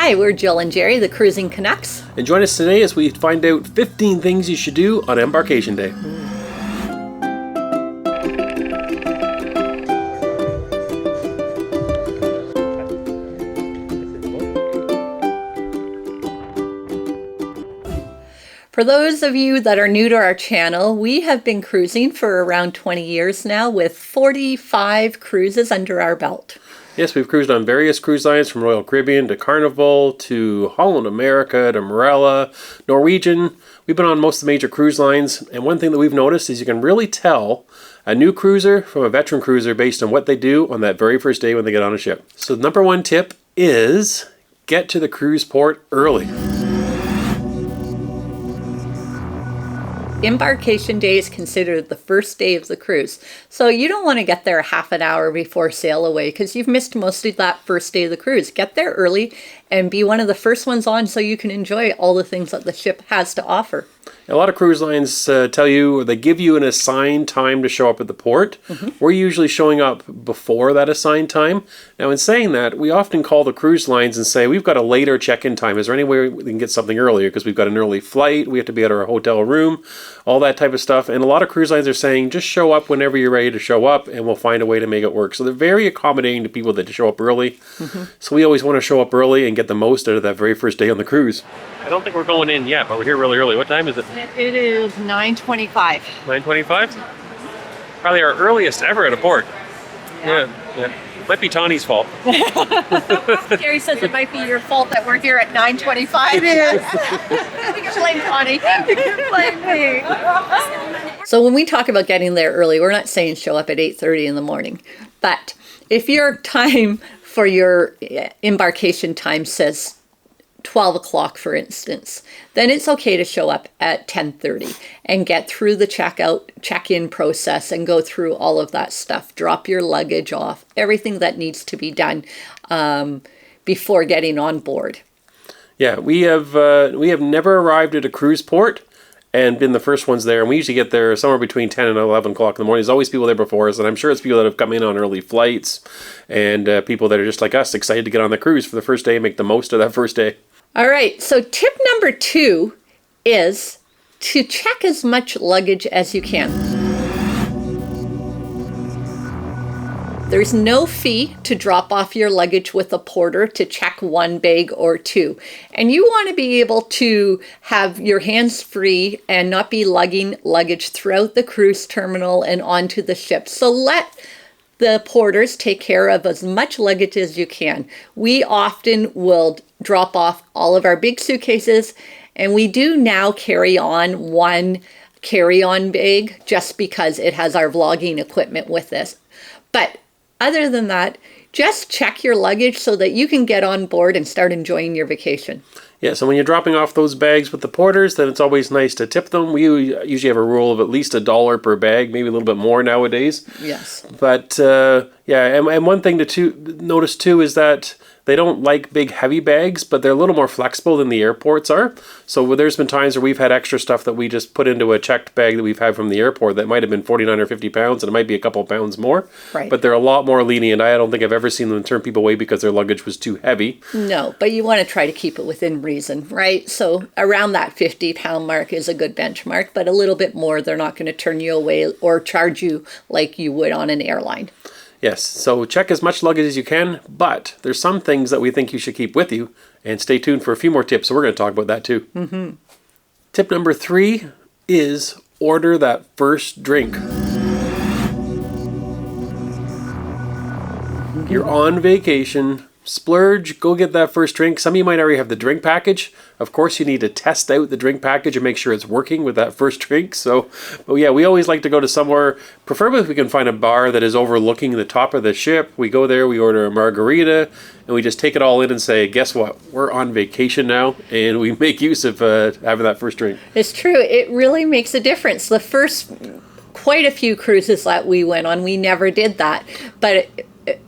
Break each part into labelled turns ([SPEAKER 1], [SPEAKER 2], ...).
[SPEAKER 1] Hi, we're Jill and Jerry, the Cruising Canucks.
[SPEAKER 2] And join us today as we find out 15 things you should do on embarkation day.
[SPEAKER 1] For those of you that are new to our channel, we have been cruising for around 20 years now with 45 cruises under our belt.
[SPEAKER 2] Yes, we've cruised on various cruise lines from Royal Caribbean to Carnival to Holland America to Marella, Norwegian. We've been on most of the major cruise lines, and one thing that we've noticed is you can really tell a new cruiser from a veteran cruiser based on what they do on that very first day when they get on a ship. So the number one tip is get to the cruise port early.
[SPEAKER 1] Embarkation day is considered the first day of the cruise. So you don't want to get there half an hour before sail away because you've missed most of that first day of the cruise. Get there early and be one of the first ones on so you can enjoy all the things that the ship has to offer.
[SPEAKER 2] A lot of cruise lines tell you, or they give you an assigned time to show up at the port. We're usually showing up before that assigned time. Now, in saying that, we often call the cruise lines and say, we've got a later check-in time. Is there any way we can get something earlier? Because we've got an early flight, we have to be at our hotel room, all that type of stuff. And a lot of cruise lines are saying, just show up whenever you're ready to show up, and we'll find a way to make it work. So they're very accommodating to people that show up early. So we always want to show up early and get the most out of that very first day on the cruise. I don't think we're going in yet, but we're here really early. What time is it?
[SPEAKER 3] It is 9:25.
[SPEAKER 2] 9:25? Probably our earliest ever at a port. Yeah. Might be Tawny's fault.
[SPEAKER 3] Gary says it might be your fault that we're here at 9:25. It is. You can blame Tawny. You can blame me.
[SPEAKER 1] So when we talk about getting there early, we're not saying show up at 8:30 in the morning. But if your time for your embarkation time says 12 o'clock, for instance, then it's okay to show up at 10:30 and get through the check-in process and go through all of that stuff. Drop your luggage off, everything that needs to be done before getting on board.
[SPEAKER 2] Yeah, we have never arrived at a cruise port and been the first ones there. And we usually get there somewhere between 10 and 11 o'clock in the morning. There's always people there before us, and I'm sure it's people that have come in on early flights and people that are just like us, excited to get on the cruise for the first day and make the most of that first day.
[SPEAKER 1] All right, so tip number 2 is to check as much luggage as you can. There's no fee to drop off your luggage with a porter to check one bag or two. And you want to be able to have your hands free and not be lugging luggage throughout the cruise terminal and onto the ship. So let the porters take care of as much luggage as you can. We often will drop off all of our big suitcases, and we do now carry on one carry-on bag just because it has our vlogging equipment with us. But other than that, just check your luggage so that you can get on board and start enjoying your vacation.
[SPEAKER 2] Yeah, so when you're dropping off those bags with the porters, then it's always nice to tip them. We usually have a rule of at least $1 per bag, maybe a little bit more nowadays.
[SPEAKER 1] Yes.
[SPEAKER 2] But and one thing to notice too is that they don't like big heavy bags, but they're a little more flexible than the airports are. So there's been times where we've had extra stuff that we just put into a checked bag that we've had from the airport that might have been 49 or 50 pounds, and it might be a couple of pounds more.
[SPEAKER 1] Right.
[SPEAKER 2] But they're a lot more lenient. I don't think I've ever seen them turn people away because their luggage was too heavy.
[SPEAKER 1] No, but you want to try to keep it within reason, right? So around that 50-pound mark is a good benchmark, but a little bit more, they're not going to turn you away or charge you like you would on an airline.
[SPEAKER 2] Yes, so check as much luggage as you can, but there's some things that we think you should keep with you, and stay tuned for a few more tips, so we're going to talk about that too. Tip number 3 is order that first drink. You're on vacation, splurge, go get that first drink. Some of you might already have the drink package. Of course, you need to test out the drink package and make sure it's working with that first drink. But yeah, we always like to go to somewhere, preferably if we can find a bar that is overlooking the top of the ship. We go there, we order a margarita, and we just take it all in and say, guess what? We're on vacation now, and we make use of having that first drink.
[SPEAKER 1] It's true. It really makes a difference. The first quite a few cruises that we went on, we never did that. But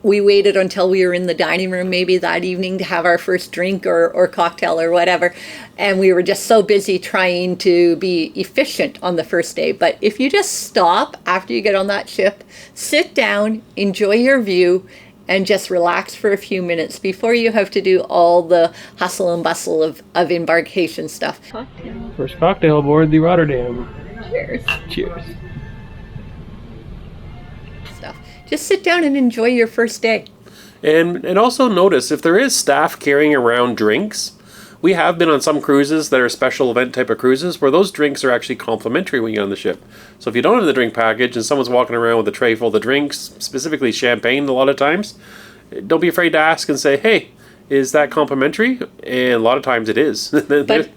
[SPEAKER 1] we waited until we were in the dining room maybe that evening to have our first drink or cocktail or whatever. And we were just so busy trying to be efficient on the first day. But if you just stop after you get on that ship, sit down, enjoy your view, and just relax for a few minutes before you have to do all the hustle and bustle of embarkation stuff.
[SPEAKER 2] First cocktail aboard the Rotterdam.
[SPEAKER 1] Cheers.
[SPEAKER 2] Cheers.
[SPEAKER 1] Stuff. Just sit down and enjoy your first day.
[SPEAKER 2] And also notice if there is staff carrying around drinks. We have been on some cruises that are special event type of cruises where those drinks are actually complimentary when you get on the ship. So if you don't have the drink package and someone's walking around with a tray full of drinks, specifically champagne a lot of times, don't be afraid to ask and say, hey, is that complimentary? And a lot of times it is.
[SPEAKER 1] But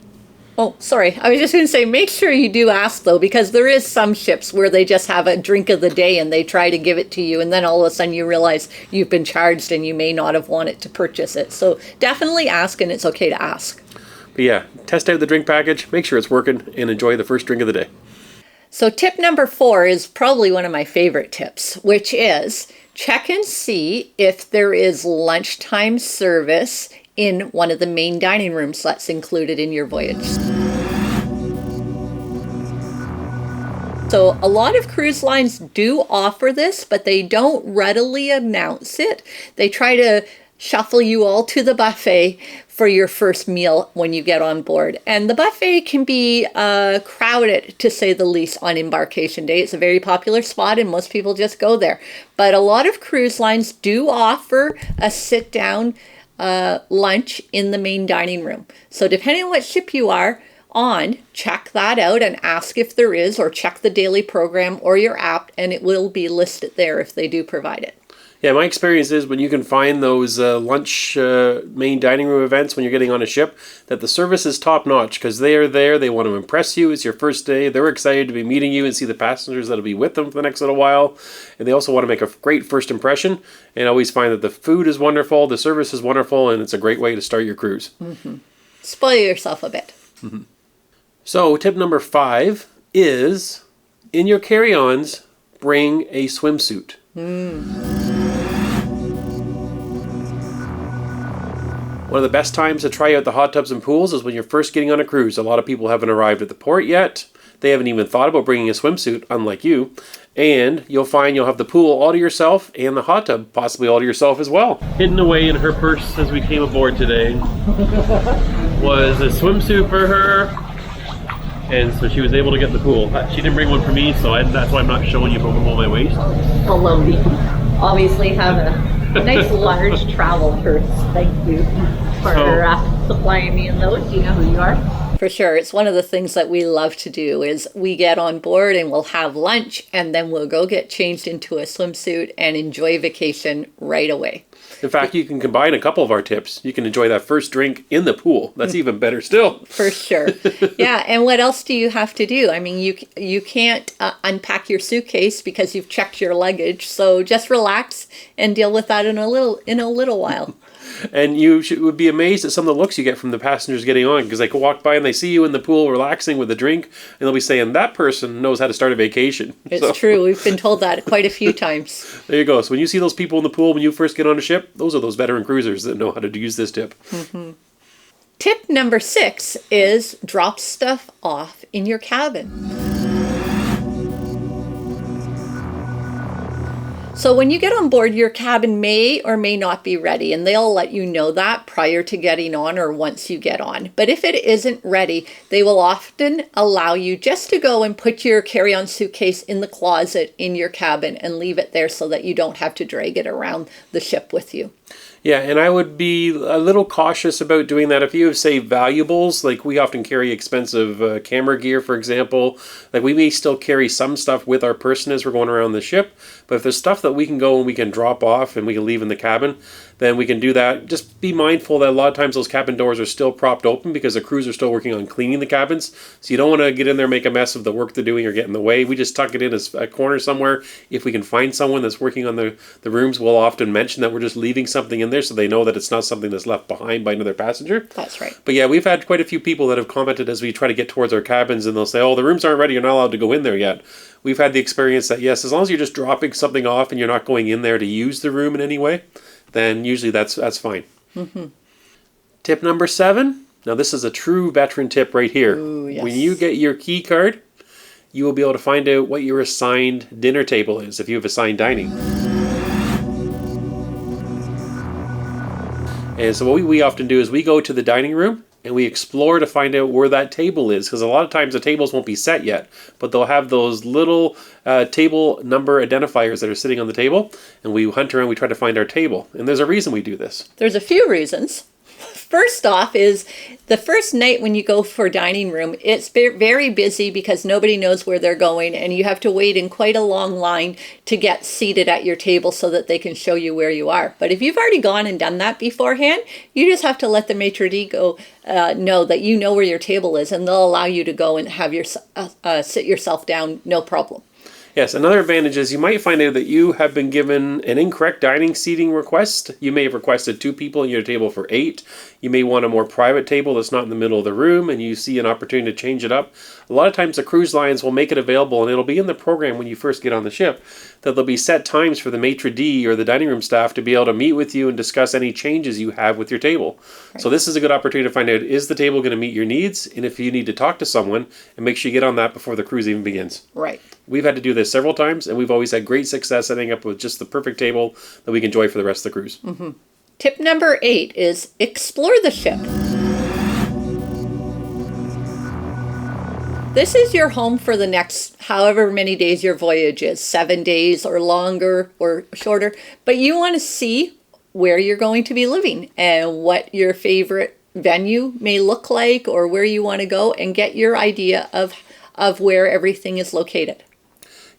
[SPEAKER 1] oh, sorry. I was just going to say, make sure you do ask, though, because there is some ships where they just have a drink of the day and they try to give it to you, and then all of a sudden you realize you've been charged and you may not have wanted to purchase it. So definitely ask, and it's okay to ask.
[SPEAKER 2] But yeah, test out the drink package, make sure it's working, and enjoy the first drink of the day.
[SPEAKER 1] So tip number 4 is probably one of my favorite tips, which is check and see if there is lunchtime service in one of the main dining rooms that's included in your voyage. So a lot of cruise lines do offer this, but they don't readily announce it. They try to shuffle you all to the buffet for your first meal when you get on board. And the buffet can be crowded, to say the least, on embarkation day. It's a very popular spot and most people just go there. But a lot of cruise lines do offer a sit-down lunch in the main dining room. So depending on what ship you are on, check that out and ask if there is, or check the daily program or your app, and it will be listed there if they do provide it.
[SPEAKER 2] Yeah, my experience is when you can find those lunch main dining room events when you're getting on a ship, that the service is top notch because they are there, they want to impress you, it's your first day, they're excited to be meeting you and see the passengers that'll be with them for the next little while, and they also want to make a great first impression, and always find that the food is wonderful, the service is wonderful, and it's a great way to start your cruise.
[SPEAKER 1] Mm-hmm. Spoil yourself a bit.
[SPEAKER 2] Mm-hmm. So tip number 5 is, in your carry-ons, bring a swimsuit. One of the best times to try out the hot tubs and pools is when you're first getting on a cruise. A lot of people haven't arrived at the port yet. They haven't even thought about bringing a swimsuit, unlike you. And you'll find you'll have the pool all to yourself and the hot tub possibly all to yourself as well. Hidden away in her purse as we came aboard today was a swimsuit for her. And so she was able to get in the pool. She didn't bring one for me, so that's why I'm not showing you from below my waist.
[SPEAKER 3] Baloney. Obviously have a nice large travel purse. Thank you for supplying me in those. You know who you are.
[SPEAKER 1] For sure. It's one of the things that we love to do is we get on board and we'll have lunch and then we'll go get changed into a swimsuit and enjoy vacation right away.
[SPEAKER 2] In fact, you can combine a couple of our tips. You can enjoy that first drink in the pool. That's even better still.
[SPEAKER 1] For sure. Yeah, and what else do you have to do? I mean, you can't unpack your suitcase because you've checked your luggage. So just relax and deal with that in a little while.
[SPEAKER 2] And would be amazed at some of the looks you get from the passengers getting on, because they can walk by and they see you in the pool relaxing with a drink, and they'll be saying, that person knows how to start a vacation.
[SPEAKER 1] It's true. We've been told that quite a few times.
[SPEAKER 2] There you go. So when you see those people in the pool when you first get on a ship, those are those veteran cruisers that know how to use this tip.
[SPEAKER 1] Mm-hmm. Tip number 6 is drop stuff off in your cabin. So when you get on board, your cabin may or may not be ready, and they'll let you know that prior to getting on or once you get on. But if it isn't ready, they will often allow you just to go and put your carry-on suitcase in the closet in your cabin and leave it there so that you don't have to drag it around the ship with you.
[SPEAKER 2] Yeah, and I would be a little cautious about doing that. If you have, say, valuables, like we often carry expensive camera gear, for example, like we may still carry some stuff with our person as we're going around the ship, but if there's stuff that we can go and we can drop off and we can leave in the cabin, then we can do that. Just be mindful that a lot of times those cabin doors are still propped open because the crews are still working on cleaning the cabins, so you don't want to get in there and make a mess of the work they're doing or get in the way. We just tuck it in as a corner somewhere. If we can find someone that's working on the rooms, we'll often mention that we're just leaving something in there so they know that it's not something that's left behind by another passenger.
[SPEAKER 1] That's right.
[SPEAKER 2] But yeah, we've had quite a few people that have commented as we try to get towards our cabins, and they'll say, oh, the rooms aren't ready, you're not allowed to go in there yet. We've had the experience that yes, as long as you're just dropping something off and you're not going in there to use the room in any way, then usually that's fine. Mm-hmm. Tip number 7. Now this is a true veteran tip right here.
[SPEAKER 1] Ooh, yes.
[SPEAKER 2] When you get your key card, you will be able to find out what your assigned dinner table is if you have assigned dining. And so what we often do is we go to the dining room and we explore to find out where that table is, because a lot of times the tables won't be set yet, but they'll have those little table number identifiers that are sitting on the table, and we hunt around, we try to find our table. And there's a reason we do this.
[SPEAKER 1] There's a few reasons. First off is the first night when you go for dining room, it's very busy because nobody knows where they're going, and you have to wait in quite a long line to get seated at your table so that they can show you where you are. But if you've already gone and done that beforehand, you just have to let the maitre d' know that you know where your table is, and they'll allow you to go and have your sit yourself down, no problem.
[SPEAKER 2] Yes, another advantage is you might find out that you have been given an incorrect dining seating request. You may have requested 2 people and your table for 8. You may want a more private table that's not in the middle of the room, and you see an opportunity to change it up. A lot of times the cruise lines will make it available, and it'll be in the program when you first get on the ship, that there'll be set times for the maitre d' or the dining room staff to be able to meet with you and discuss any changes you have with your table. Right. So this is a good opportunity to find out, is the table going to meet your needs? And if you need to talk to someone, and make sure you get on that before the cruise even begins.
[SPEAKER 1] Right.
[SPEAKER 2] We've had to do this several times, and we've always had great success setting up with just the perfect table that we can enjoy for the rest of the cruise.
[SPEAKER 1] Mm-hmm. Tip number 8 is explore the ship. This is your home for the next however many days your voyage is, 7 days or longer or shorter, but you want to see where you're going to be living and what your favorite venue may look like or where you want to go, and get your idea of where everything is located.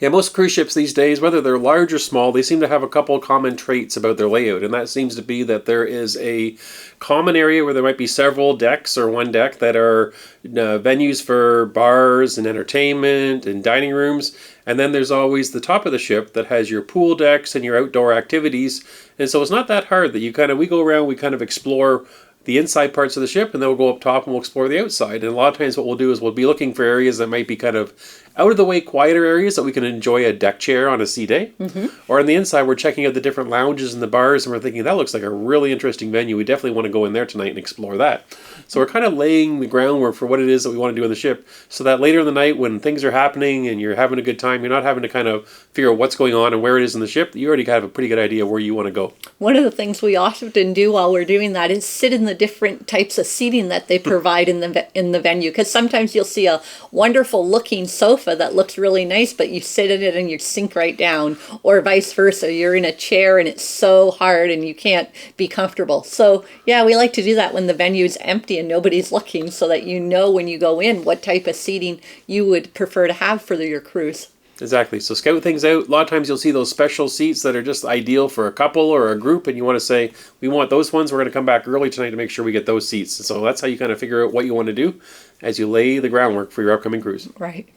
[SPEAKER 2] Yeah, most cruise ships these days, whether they're large or small, they seem to have a couple of common traits about their layout. And that seems to be that there is a common area where there might be several decks or one deck that are venues for bars and entertainment and dining rooms. And then there's always the top of the ship that has your pool decks and your outdoor activities. And so it's not that hard that we go around, we kind of explore the inside parts of the ship, and then we'll go up top and we'll explore the outside. And a lot of times what we'll do is we'll be looking for areas that might be kind of out of the way, quieter areas that we can enjoy a deck chair on a sea day. Mm-hmm. Or on the inside, we're checking out the different lounges and the bars, and we're thinking, that looks like a really interesting venue. We definitely want to go in there tonight and explore that. So we're kind of laying the groundwork for what it is that we want to do on the ship, so that later in the night when things are happening and you're having a good time, you're not having to kind of figure out what's going on and where it is in the ship. You already have a pretty good idea where you want to go. One
[SPEAKER 1] of the things we often do while we're doing that is sit in the different types of seating that they provide in the venue, because sometimes you'll see a wonderful looking sofa that looks really nice, but you sit in it and you sink right down, or vice versa. You're in a chair and it's so hard and you can't be comfortable. So yeah, we like to do that when the venue is empty and nobody's looking, so that you know when you go in what type of seating you would prefer to have for your cruise.
[SPEAKER 2] Exactly. So scout things out. A lot of times you'll see those special seats that are just ideal for a couple or a group, and you want to say, we want those ones. We're going to come back early tonight to make sure we get those seats. So that's how you kind of figure out what you want to do as you lay the groundwork for your upcoming cruise.
[SPEAKER 1] Right.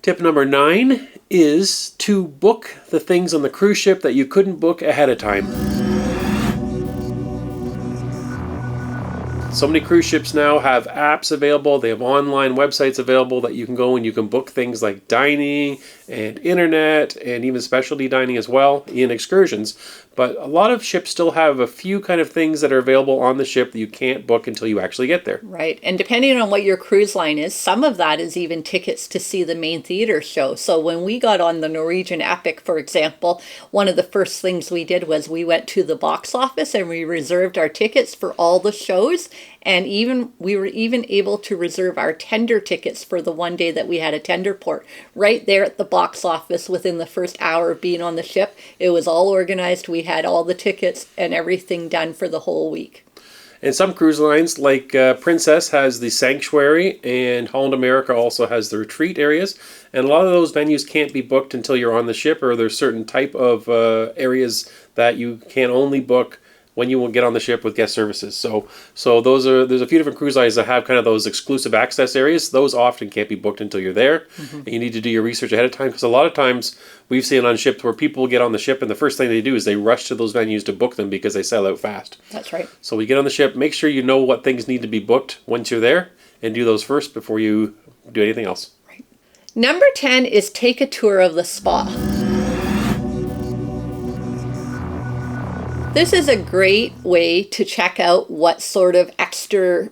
[SPEAKER 2] Tip number 9 is to book the things on the cruise ship that you couldn't book ahead of time. So many cruise ships now have apps available. They have online websites available that you can go and you can book things like dining and internet and even specialty dining as well in excursions. But a lot of ships still have a few kind of things that are available on the ship that you can't book until you actually get there.
[SPEAKER 1] Right. And depending on what your cruise line is, some of that is even tickets to see the main theater show. So when we got on the Norwegian Epic, for example, one of the first things we did was we went to the box office and we reserved our tickets for all the shows. And we were even able to reserve our tender tickets for the one day that we had a tender port right there at the box office within the first hour of being on the ship. It was all organized. We had all the tickets and everything done for the whole week.
[SPEAKER 2] And some cruise lines, like Princess, has the Sanctuary, and Holland America also has the retreat areas. And a lot of those venues can't be booked until you're on the ship, or there's certain type of areas that you can only book when you will get on the ship with guest services. So there's a few different cruise lines that have kind of those exclusive access areas. Those often can't be booked until you're there. Mm-hmm. And you need to do your research ahead of time, because a lot of times we've seen on ships where people get on the ship and the first thing they do is they rush to those venues to book them because they sell out fast.
[SPEAKER 1] That's right.
[SPEAKER 2] So we get on the ship, make sure you know what things need to be booked once you're there, and do those first before you do anything else.
[SPEAKER 1] Right. Number 10 is take a tour of the spa. This is a great way to check out what sort of extra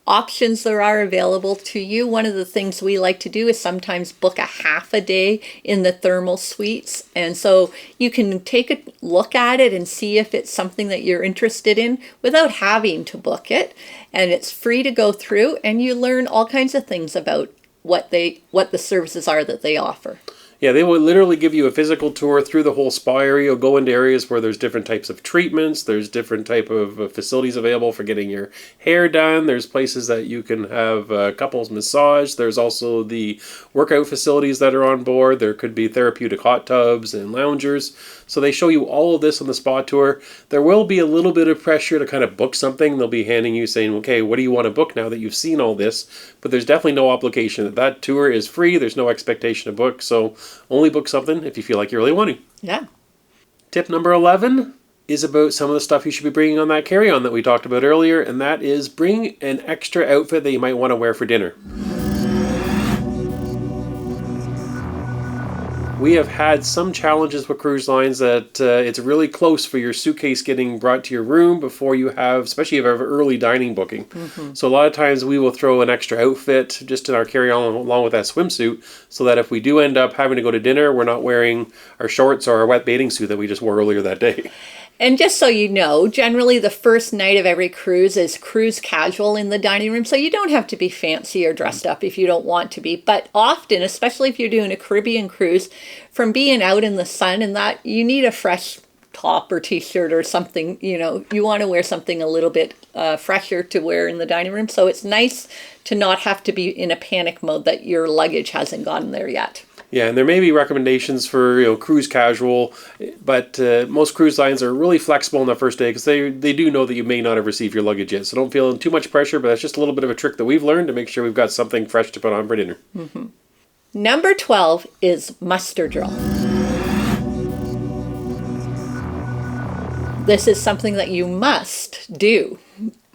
[SPEAKER 1] options there are available to you. One of the things we like to do is sometimes book a half a day in the thermal suites. And so you can take a look at it and see if it's something that you're interested in without having to book it. And it's free to go through, and you learn all kinds of things about what the services are that they offer.
[SPEAKER 2] Yeah, they will literally give you a physical tour through the whole spa area. You'll go into areas where there's different types of treatments. There's different type of facilities available for getting your hair done. There's places that you can have couples massage. There's also the workout facilities that are on board. There could be therapeutic hot tubs and loungers. So they show you all of this on the spa tour. There will be a little bit of pressure to kind of book something. They'll be handing you saying, okay, what do you want to book now that you've seen all this? But there's definitely no obligation. That tour is free. There's no expectation to book. So only book something if you feel like you really want to.
[SPEAKER 1] Yeah.
[SPEAKER 2] Tip number 11 is about some of the stuff you should be bringing on that carry-on that we talked about earlier, and that is bring an extra outfit that you might want to wear for dinner. We have had some challenges with cruise lines that it's really close for your suitcase getting brought to your room before you have, especially if you have early dining booking. Mm-hmm. So a lot of times we will throw an extra outfit just in our carry-on along with that swimsuit, so that if we do end up having to go to dinner, we're not wearing our shorts or our wet bathing suit that we just wore earlier that day.
[SPEAKER 1] And just so you know, generally the first night of every cruise is cruise casual in the dining room, so you don't have to be fancy or dressed up if you don't want to be. But often, especially if you're doing a Caribbean cruise, from being out in the sun and that, you need a fresh top or t-shirt or something. You know, you want to wear something a little bit fresher to wear in the dining room. So it's nice to not have to be in a panic mode that your luggage hasn't gotten there yet.
[SPEAKER 2] Yeah, and there may be recommendations for cruise casual, but most cruise lines are really flexible on the first day because they do know that you may not have received your luggage yet. So don't feel too much pressure, but that's just a little bit of a trick that we've learned to make sure we've got something fresh to put on for dinner.
[SPEAKER 1] Mm-hmm. Number 12 is muster drill. This is something that you must do,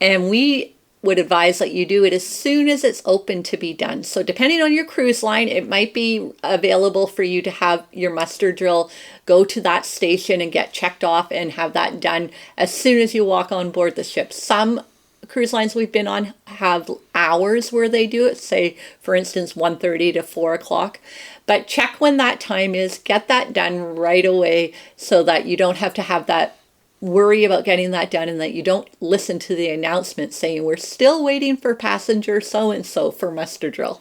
[SPEAKER 1] and we would advise that you do it as soon as it's open to be done. So depending on your cruise line, it might be available for you to have your muster drill, go to that station and get checked off and have that done as soon as you walk on board the ship. Some cruise lines we've been on have hours where they do it, say for instance 1:30 to 4 o'clock. But check when that time is, get that done right away so that you don't have to have that worry about getting that done, and that you don't listen to the announcement saying we're still waiting for passenger so-and-so for muster drill.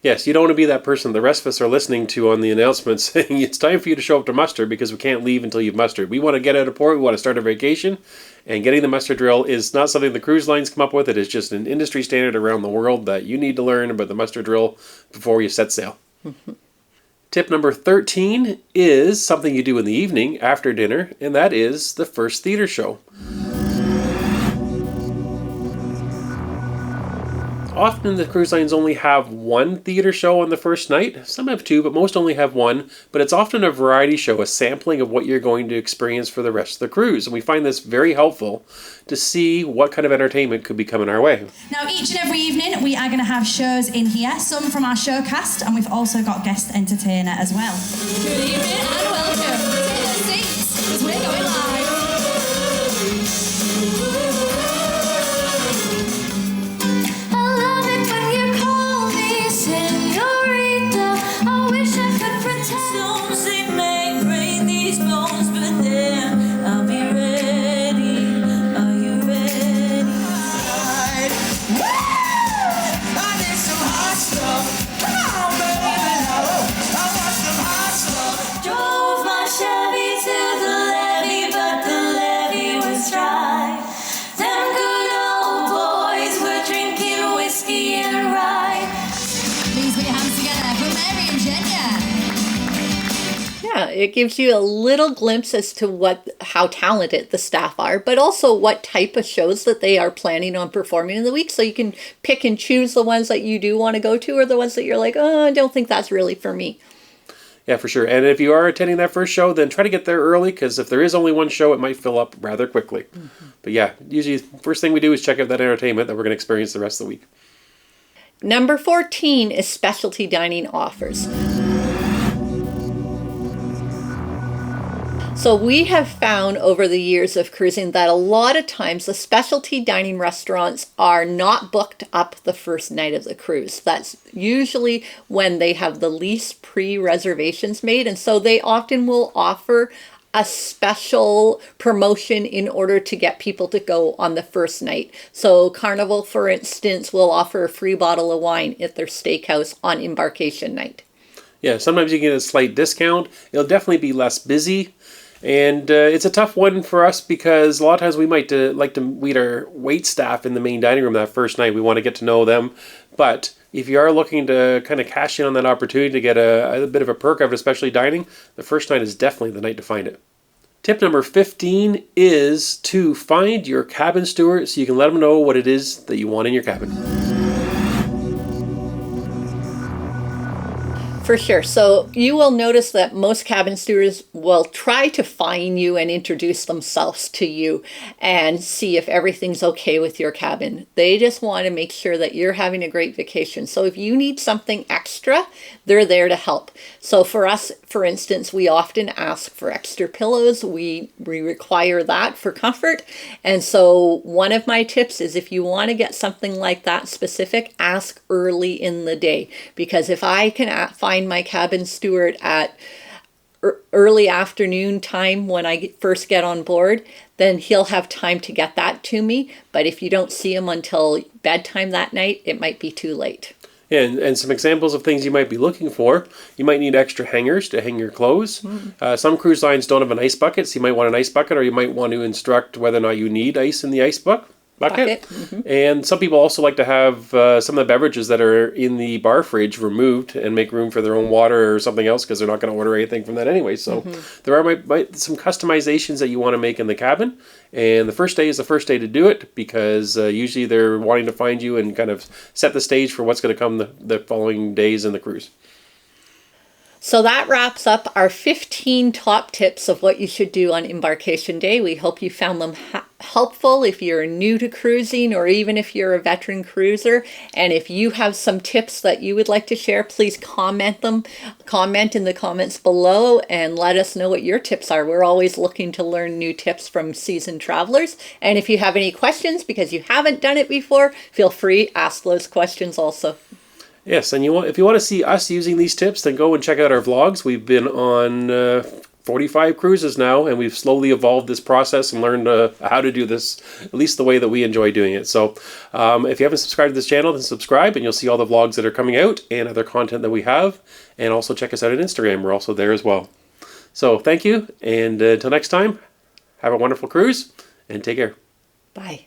[SPEAKER 2] Yes, you don't want to be that person the rest of us are listening to on the announcement saying it's time for you to show up to muster because we can't leave until you've mustered. We want to get out of port, we want to start a vacation, and getting the muster drill is not something the cruise lines come up with. It is just an industry standard around the world that you need to learn about the muster drill before you set sail. Mm-hmm. Tip number 13 is something you do in the evening after dinner, and that is the first theater show. Often the cruise lines only have one theater show on the first night. Some have two, but most only have one. But it's often a variety show, a sampling of what you're going to experience for the rest of the cruise. And we find this very helpful to see what kind of entertainment could be coming our way.
[SPEAKER 4] Now, each and every evening, we are going to have shows in here, some from our show cast, and we've also got guest entertainer as well. Good evening and welcome. Take your seats, because we're going live.
[SPEAKER 1] It gives you a little glimpse as to how talented the staff are, but also what type of shows that they are planning on performing in the week. So you can pick and choose the ones that you do want to go to, or the ones that you're like, oh, I don't think that's really for me.
[SPEAKER 2] Yeah, for sure. And if you are attending that first show, then try to get there early, because if there is only one show, it might fill up rather quickly. Mm-hmm. But yeah, usually first thing we do is check out that entertainment that we're going to experience the rest of the week.
[SPEAKER 1] Number 14 is specialty dining offers. So we have found over the years of cruising that a lot of times the specialty dining restaurants are not booked up the first night of the cruise. That's usually when they have the least pre-reservations made, and so they often will offer a special promotion in order to get people to go on the first night. So Carnival, for instance, will offer a free bottle of wine at their steakhouse on embarkation night.
[SPEAKER 2] Yeah, sometimes you can get a slight discount. It'll definitely be less busy. And it's a tough one for us because a lot of times we might like to meet our wait staff in the main dining room that first night. We want to get to know them. But if you are looking to kind of cash in on that opportunity to get a bit of a perk out of especially dining, the first night is definitely the night to find it. Tip number 15 is to find your cabin steward so you can let them know what it is that you want in your cabin.
[SPEAKER 1] For sure. So you will notice that most cabin stewards will try to find you and introduce themselves to you and see if everything's okay with your cabin. They just want to make sure that you're having a great vacation. So if you need something extra, they're there to help. So for us, for instance, we often ask for extra pillows. We require that for comfort. And so one of my tips is if you want to get something like that specific, ask early in the day. Because if I can find my cabin steward at early afternoon time when I first get on board, then he'll have time to get that to me. But if you don't see him until bedtime that night, it might be too late.
[SPEAKER 2] Yeah, and some examples of things you might be looking for. You might need extra hangers to hang your clothes. Some cruise lines don't have an ice bucket, so you might want an ice bucket, or you might want to instruct whether or not you need ice in the ice bucket. And some people also like to have some of the beverages that are in the bar fridge removed and make room for their own water or something else because they're not going to order anything from that anyway. So there are some customizations that you want to make in the cabin. And the first day is the first day to do it because usually they're wanting to find you and kind of set the stage for what's going to come the following days in the cruise.
[SPEAKER 1] So that wraps up our 15 top tips of what you should do on embarkation day. We hope you found them helpful if you're new to cruising or even if you're a veteran cruiser. And if you have some tips that you would like to share, please comment in the comments below and let us know what your tips are. We're always looking to learn new tips from seasoned travelers. And if you have any questions because you haven't done it before, feel free to ask those questions also.
[SPEAKER 2] Yes, and if you want to see us using these tips, then go and check out our vlogs. We've been on 45 cruises now, and we've slowly evolved this process and learned how to do this, at least the way that we enjoy doing it. So if you haven't subscribed to this channel, then subscribe, and you'll see all the vlogs that are coming out and other content that we have. And also check us out on Instagram. We're also there as well. So thank you, and until next time, have a wonderful cruise, and take care.
[SPEAKER 1] Bye.